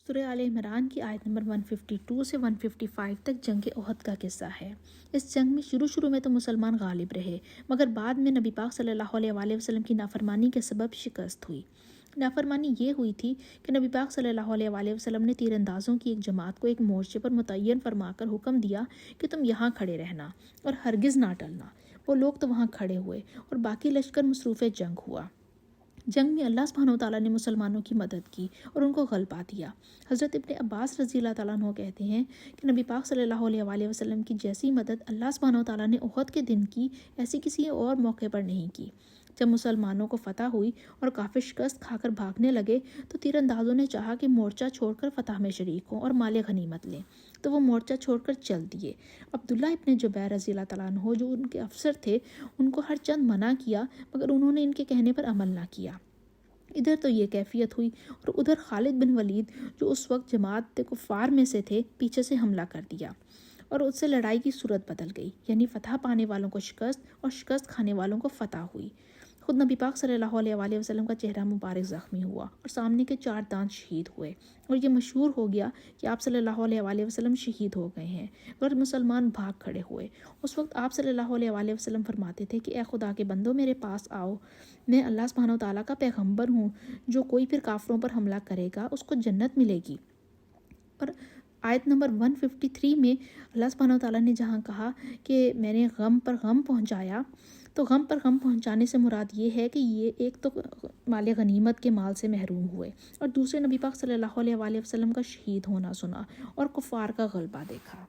سورہ آل عمران کی آیت نمبر 152 سے 155 تک جنگ احد کا قصہ ہے۔ اس جنگ میں شروع میں تو مسلمان غالب رہے، مگر بعد میں نبی پاک صلی اللہ علیہ وآلہ وسلم کی نافرمانی کے سبب شکست ہوئی۔ نافرمانی یہ ہوئی تھی کہ نبی پاک صلی اللہ علیہ وآلہ وسلم نے تیر اندازوں کی ایک جماعت کو ایک مورچے پر متعین فرما کر حکم دیا کہ تم یہاں کھڑے رہنا اور ہرگز نہ ٹلنا۔ وہ لوگ تو وہاں کھڑے ہوئے اور باقی لشکر مصروف جنگ ہوا۔ جنگ میں اللہ سبحانہ وتعالیٰ نے مسلمانوں کی مدد کی اور ان کو غلبہ دیا۔ حضرت ابن عباس رضی اللہ تعالیٰ عنہ کہتے ہیں کہ نبی پاک صلی اللہ علیہ وآلہ وسلم کی جیسی مدد اللہ سبحانہ وتعالیٰ نے احد کے دن کی، ایسی کسی اور موقع پر نہیں کی۔ جب مسلمانوں کو فتح ہوئی اور کافر شکست کھا کر بھاگنے لگے تو تیر اندازوں نے چاہا کہ مورچہ چھوڑ کر فتح میں شریک ہوں اور مال غنیمت لیں، تو وہ مورچہ چھوڑ کر چل دیے۔ عبداللہ ابن جبیر رضی اللہ تعالیٰ عنہ جو ان کے افسر تھے، ان کو ہر چند منع کیا، مگر انہوں نے ان کے کہنے پر عمل نہ کیا۔ ادھر تو یہ کیفیت ہوئی اور ادھر خالد بن ولید جو اس وقت جماعت کفار میں سے تھے، پیچھے سے حملہ کر دیا اور اس سے لڑائی کی صورت بدل گئی، یعنی فتح پانے والوں کو شکست اور شکست کھانے والوں کو فتح ہوئی۔ خود نبی پاک صلی اللہ علیہ وآلہ وسلم کا چہرہ مبارک زخمی ہوا اور سامنے کے 4 دانت شہید ہوئے، اور یہ مشہور ہو گیا کہ آپ صلی اللہ علیہ وآلہ وسلم شہید ہو گئے ہیں، اور مسلمان بھاگ کھڑے ہوئے۔ اس وقت آپ صلی اللہ علیہ وآلہ وسلم فرماتے تھے کہ اے خدا کے بندوں، میرے پاس آؤ، میں اللہ سبحانہ وتعالیٰ کا پیغمبر ہوں، جو کوئی پھر کافروں پر حملہ کرے گا اس کو جنت ملے گی۔ اور آیت نمبر 153 میں اللہ سبحانہ وتعالیٰ نے جہاں کہا کہ میں نے غم پر غم پہنچایا، تو غم پر غم پہنچانے سے مراد یہ ہے کہ یہ ایک تو مال غنیمت کے مال سے محروم ہوئے، اور دوسرے نبی پاک صلی اللہ علیہ وآلہ وسلم کا شہید ہونا سنا اور کفار کا غلبہ دیکھا۔